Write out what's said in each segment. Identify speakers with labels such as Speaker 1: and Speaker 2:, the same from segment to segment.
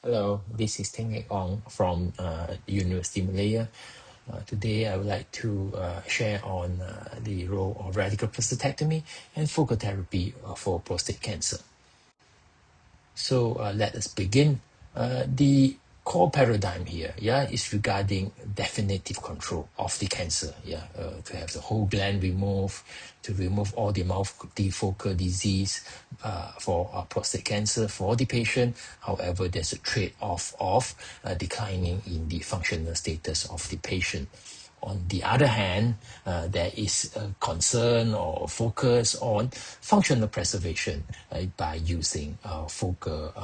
Speaker 1: Hello, this is Teng Ong from University Malaya. Today, I would like to share on the role of radical prostatectomy and focal therapy for prostate cancer. So let us begin. The core paradigm here, is regarding definitive control of the cancer. To have the whole gland removed, to remove all the multifocal disease for prostate cancer for the patient. However, there's a trade-off of declining in the functional status of the patient. On the other hand, there is a concern or focus on functional preservation by using focal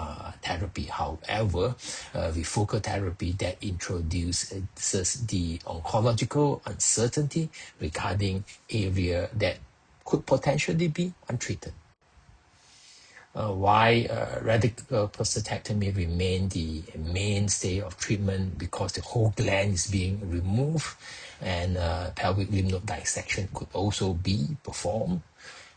Speaker 1: therapy. However, with focal therapy, that introduces the oncological uncertainty regarding area that could potentially be untreated. Why radical prostatectomy remain the mainstay of treatment, because the whole gland is being removed, and pelvic lymph node dissection could also be performed.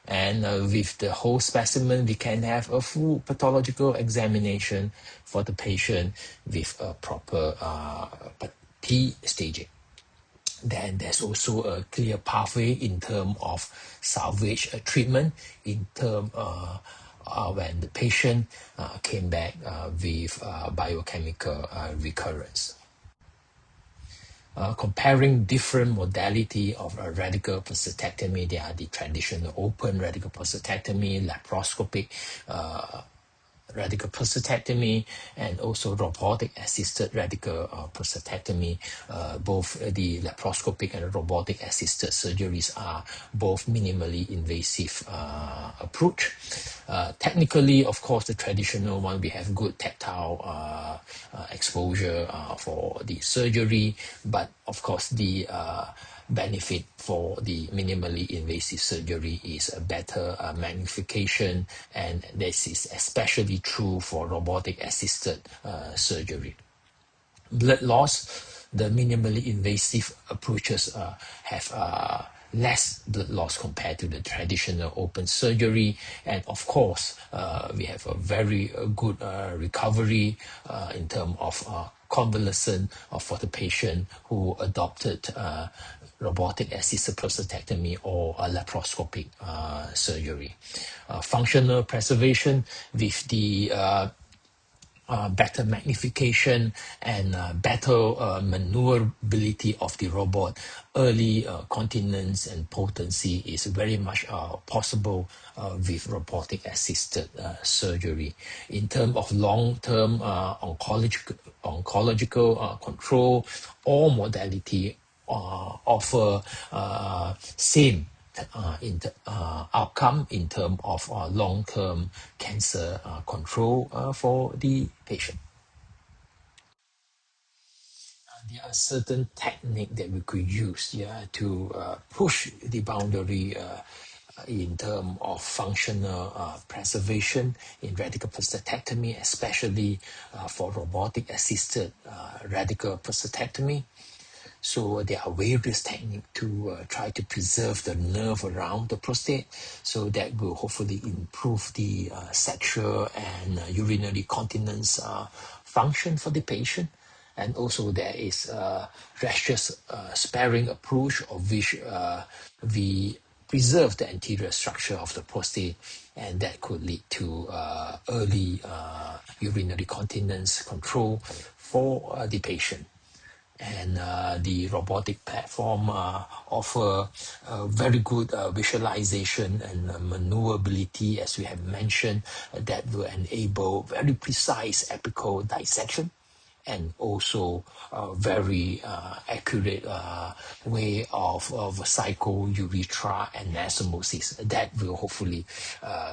Speaker 1: And with the whole specimen, we can have a full pathological examination for the patient with a proper T staging. Then there's also a clear pathway in terms of salvage treatment, in terms when the patient came back with biochemical recurrence. Comparing different modality of radical prostatectomy, there are the traditional open radical prostatectomy, laparoscopic radical prostatectomy, and also robotic assisted radical prostatectomy. Both the laparoscopic and robotic assisted surgeries are both minimally invasive approach. Technically, of course, the traditional one, we have good tactile exposure for the surgery, but of course the benefit for the minimally invasive surgery is a better magnification, and this is especially true for robotic assisted surgery. Blood loss, the minimally invasive approaches have less blood loss compared to the traditional open surgery, and of course we have a very good recovery in terms of convalescent for the patient who adopted robotic assisted prostatectomy or a laparoscopic surgery. Functional preservation with the better magnification and better maneuverability of the robot, early continence and potency is very much possible with robotic assisted surgery. In terms of long-term oncological control, all modality offer same outcome in terms of long-term cancer control for the patient. There are certain technique that we could use to push the boundary in terms of functional preservation in radical prostatectomy, especially for robotic assisted radical prostatectomy. So there are various techniques to try to preserve the nerve around the prostate, so that will hopefully improve the sexual and urinary continence function for the patient. And also there is a rachis sparing approach, of which we preserve the anterior structure of the prostate, and that could lead to early urinary continence control for the patient. And the robotic platform offer very good visualization and maneuverability, as we have mentioned, that will enable very precise apical dissection, and also very accurate way of psychourethra anastomosis that will hopefully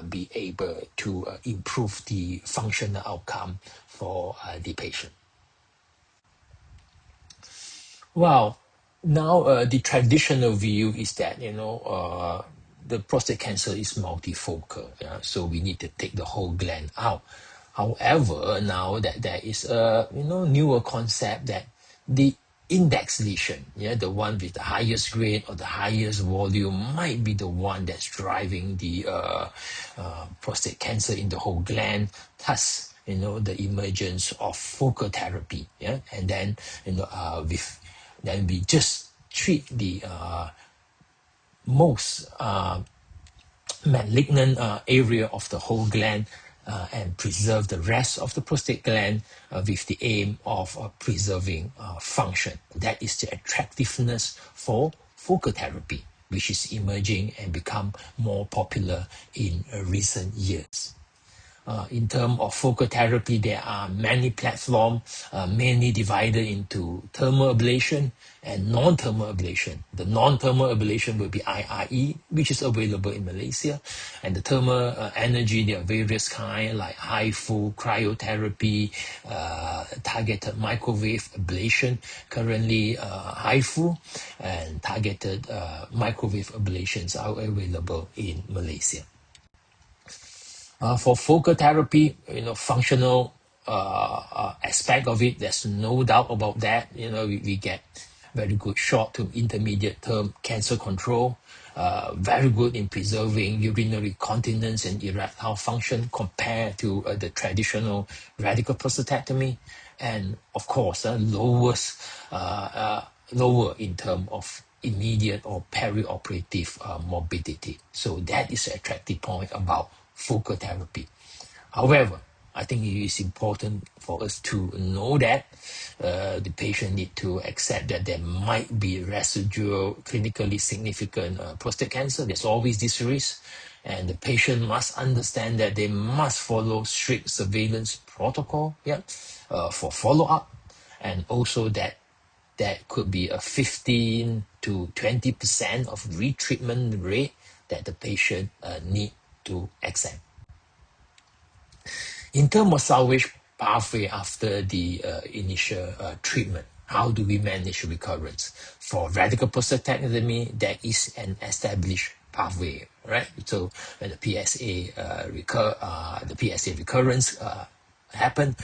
Speaker 1: be able to improve the functional outcome for the patient. Well, now the traditional view is that the prostate cancer is multifocal, so we need to take the whole gland out. However, now that there is a newer concept that the index lesion, the one with the highest grade or the highest volume, might be the one that's driving the prostate cancer in the whole gland. Thus, the emergence of focal therapy. Yeah, and then then we just treat the most malignant area of the whole gland and preserve the rest of the prostate gland with the aim of preserving function. That is the attractiveness for focal therapy, which is emerging and become more popular in recent years. In terms of focal therapy, there are many platforms, mainly divided into thermal ablation and non-thermal ablation. The non-thermal ablation will be IRE, which is available in Malaysia. And the thermal energy, there are various kinds like HIFU, cryotherapy, targeted microwave ablation. Currently, HIFU and targeted microwave ablations are available in Malaysia. For focal therapy, functional aspect of it, there's no doubt about that. We get very good short to intermediate term cancer control, very good in preserving urinary continence and erectile function compared to the traditional radical prostatectomy, and of course, lower in terms of immediate or perioperative morbidity. So that is an attractive point about focal therapy. However, I think it is important for us to know that the patient need to accept that there might be residual clinically significant prostate cancer. There's always this risk, and the patient must understand that they must follow strict surveillance protocol, for follow-up, and also that there could be a 15 to 20% of retreatment rate that the patient need to accept. In terms of salvage pathway after the initial treatment, how do we manage recurrence? For radical prostatectomy, there is an established pathway, right? So when the PSA recurrence happen,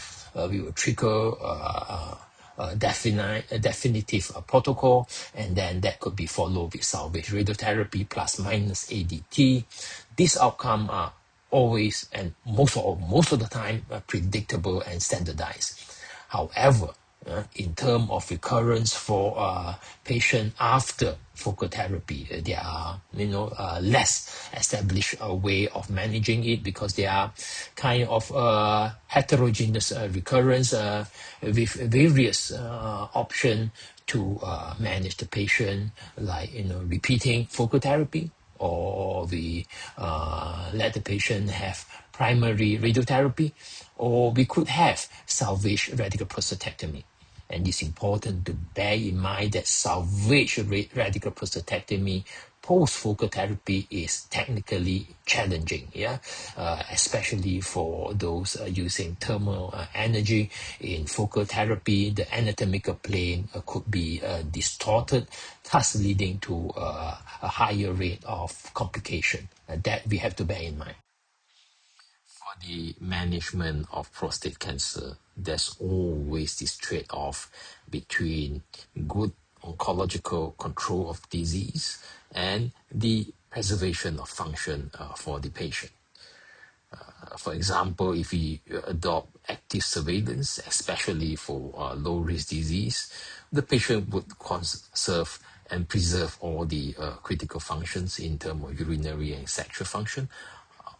Speaker 1: we will trigger a definitive protocol, and then that could be followed with salvage radiotherapy plus minus ADT. These outcomes are always and most of the time predictable and standardized. However, in terms of recurrence for patient after focal therapy, there are less established way of managing it, because they are kind of heterogeneous recurrence with various options to manage the patient, like repeating focal therapy, or we let the patient have primary radiotherapy, or we could have salvage radical prostatectomy. And it's important to bear in mind that salvage radical prostatectomy post-focal therapy is technically challenging, especially for those using thermal energy. In focal therapy, the anatomical plane could be distorted, thus leading to a higher rate of complication. That we have to bear in mind. For the management of prostate cancer, there's always this trade-off between good oncological control of disease and the preservation of function for the patient. For example, if we adopt active surveillance, especially for low-risk disease, the patient would conserve and preserve all the critical functions in terms of urinary and sexual function.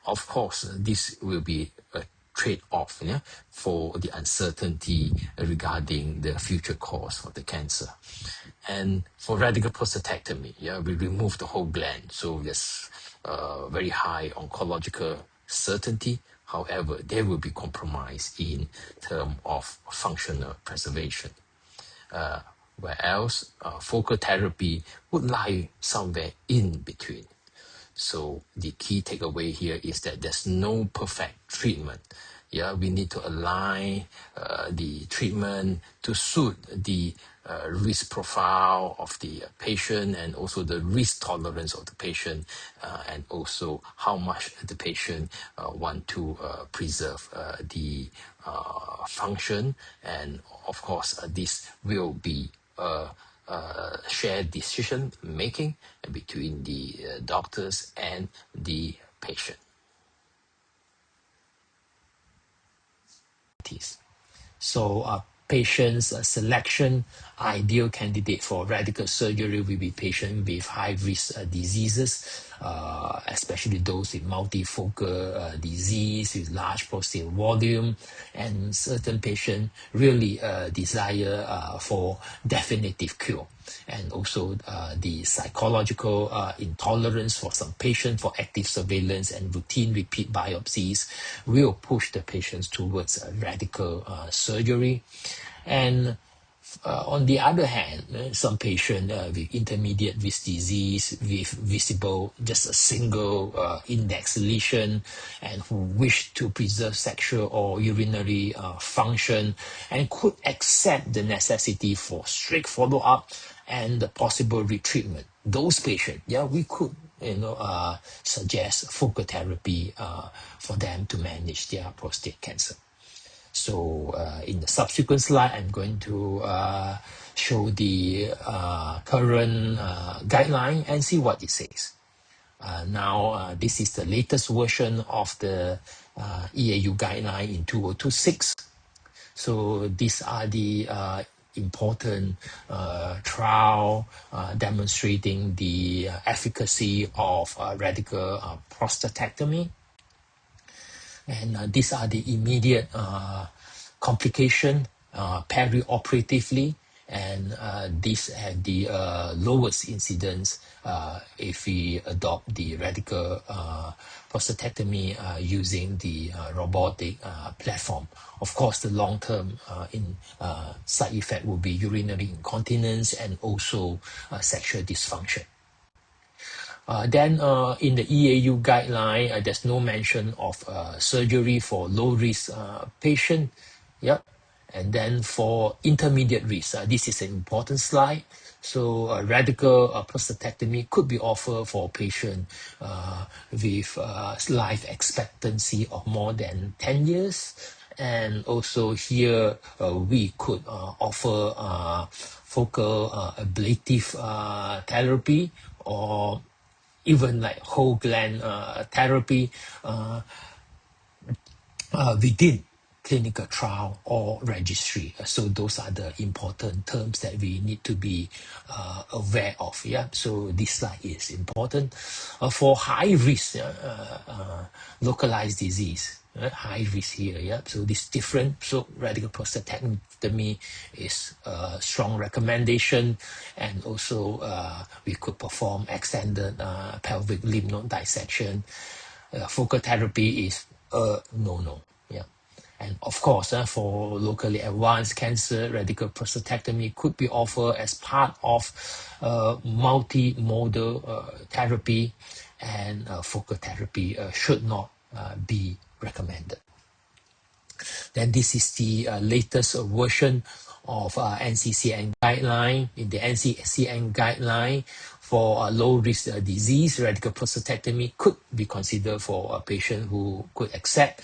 Speaker 1: Of course, this will be a trade-off for the uncertainty regarding the future course of the cancer. And for radical prostatectomy, we remove the whole gland, so there's very high oncological certainty. However, there will be compromise in terms of functional preservation. Whereas focal therapy would lie somewhere in between. So the key takeaway here is that there's no perfect treatment. We need to align the treatment to suit the risk profile of the patient, and also the risk tolerance of the patient, and also how much the patient want to preserve the function. And of course, this will be shared decision making between the doctors and the patient. comorbidities. So patients selection, ideal candidate for radical surgery will be patients with high-risk diseases, especially those with multifocal disease, with large prostate volume, and certain patients really desire for definitive cure. And also the psychological intolerance for some patients for active surveillance and routine repeat biopsies will push the patients towards radical surgery. And on the other hand, some patient with intermediate risk disease with visible just a single index lesion and who wish to preserve sexual or urinary function and could accept the necessity for strict follow-up and the possible retreatment. Those patients, we could suggest focal therapy for them to manage their prostate cancer. So in the subsequent slide, I'm going to show the current guideline and see what it says. Now, this is the latest version of the EAU guideline in 2026. So these are the important trial demonstrating the efficacy of radical prostatectomy. And these are the immediate complication perioperatively, and these have the lowest incidence if we adopt the radical prostatectomy using the robotic platform. Of course, the long-term side effect will be urinary incontinence and also sexual dysfunction. Then in the EAU guideline, there's no mention of surgery for low-risk patient. Yep. And then for intermediate risk, this is an important slide. So radical prostatectomy could be offered for patients with life expectancy of more than 10 years. And also here we could offer focal ablative therapy or even like whole gland therapy within clinical trial or registry. So those are the important terms that we need to be aware of. Yeah. So this slide is important for high risk localized disease. High risk here, yeah. So this different. So radical prostatectomy is a strong recommendation, and also we could perform extended pelvic lymph node dissection. Focal therapy is no. Yeah. And of course, for locally advanced cancer, radical prostatectomy could be offered as part of multimodal therapy, and focal therapy should not be recommended. Then this is the latest version of NCCN guideline. In the NCCN guideline for low-risk disease, radical prostatectomy could be considered for a patient who could accept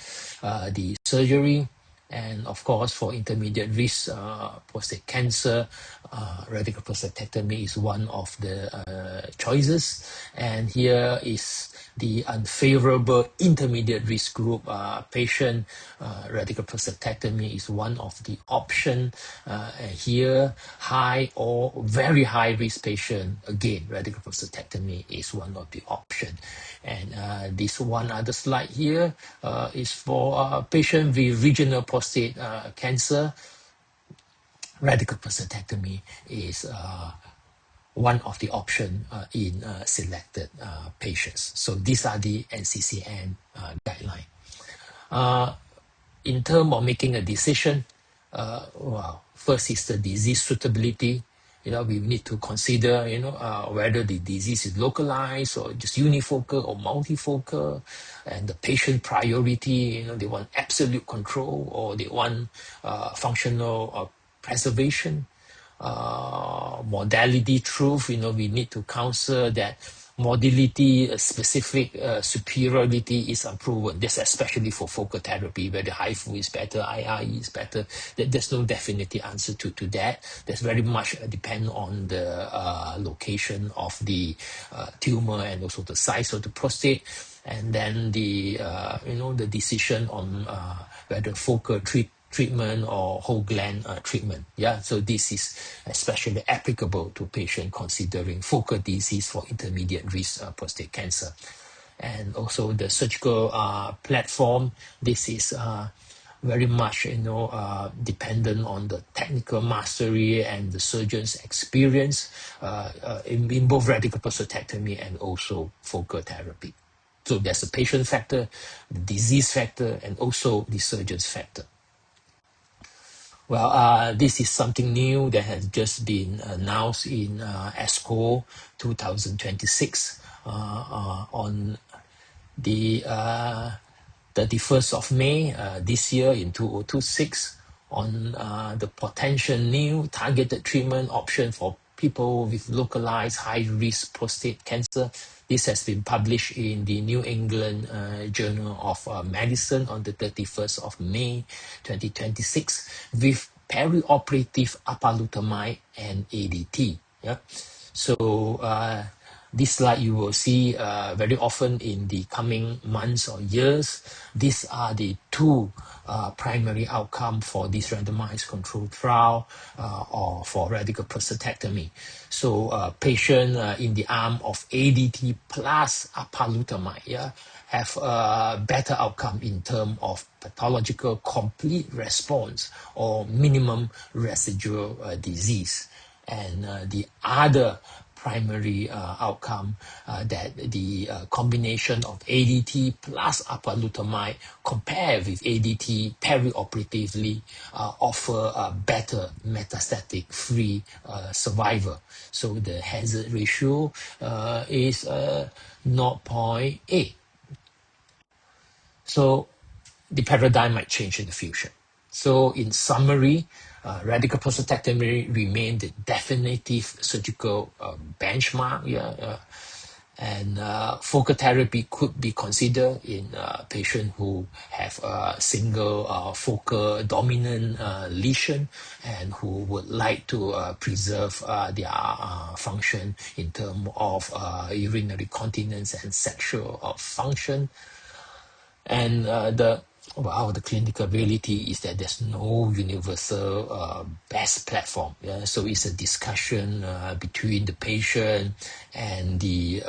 Speaker 1: the surgery. And of course, for intermediate risk prostate cancer, radical prostatectomy is one of the choices. And here is the unfavorable intermediate risk group patient. Radical prostatectomy is one of the options. Here, high or very high risk patient, again, radical prostatectomy is one of the options. And this one other slide here is for patient with regional prostate cancer. Radical prostatectomy is one of the options in selected patients. So these are the NCCN guidelines. In terms of making a decision, first is the disease suitability. We need to consider, whether the disease is localized or just unifocal or multifocal, and the patient priority, they want absolute control or they want functional preservation. Modality truth, we need to counsel that modality specific superiority is unproven. This especially for focal therapy, where the HIFU is better, IRE is better. There's no definitive answer to that. There's very much depend on the location of the tumor and also the size of the prostate, and then the the decision on whether focal treatment or whole gland treatment. Yeah, so this is especially applicable to patients considering focal disease for intermediate risk prostate cancer. And also the surgical platform. This is very much dependent on the technical mastery and the surgeon's experience in both radical prostatectomy and also focal therapy. So there's a patient factor, the disease factor, and also the surgeon's factor. Well, this is something new that has just been announced in ASCO 2026 on the 31st of May this year in 2026 on the potential new targeted treatment option for people with localized high-risk prostate cancer. This has been published in the New England Journal of Medicine on the 31st of May 2026 with perioperative apalutamide and ADT. Yeah? So this slide you will see very often in the coming months or years. These are the two primary outcomes for this randomized controlled trial or for radical prostatectomy. So patient in the arm of ADT plus apalutamide have a better outcome in terms of pathological complete response or minimum residual disease. And the other primary outcome that the combination of ADT plus apalutamide compared with ADT perioperatively offer a better metastatic free survival. So the hazard ratio is 0.8. So the paradigm might change in the future. So in summary, radical prostatectomy remained the definitive surgical benchmark, and focal therapy could be considered in patients who have a single focal dominant lesion and who would like to preserve their function in terms of urinary continence and sexual function. And the clinical reality is that there's no universal best platform. Yeah? So it's a discussion between the patient and the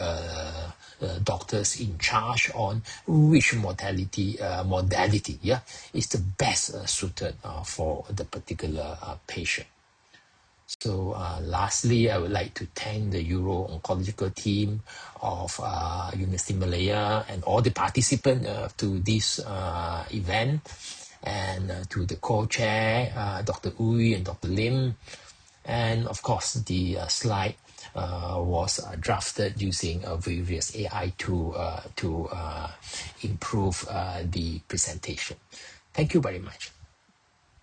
Speaker 1: doctors in charge on which modality is the best suited for the particular patient. So lastly, I would like to thank the Uro-Oncological team of University Malaya and all the participants to this event, and to the co-chair, Dr. Uy and Dr. Lim. And of course, the slide was drafted using various AI tool to improve the presentation. Thank you very much.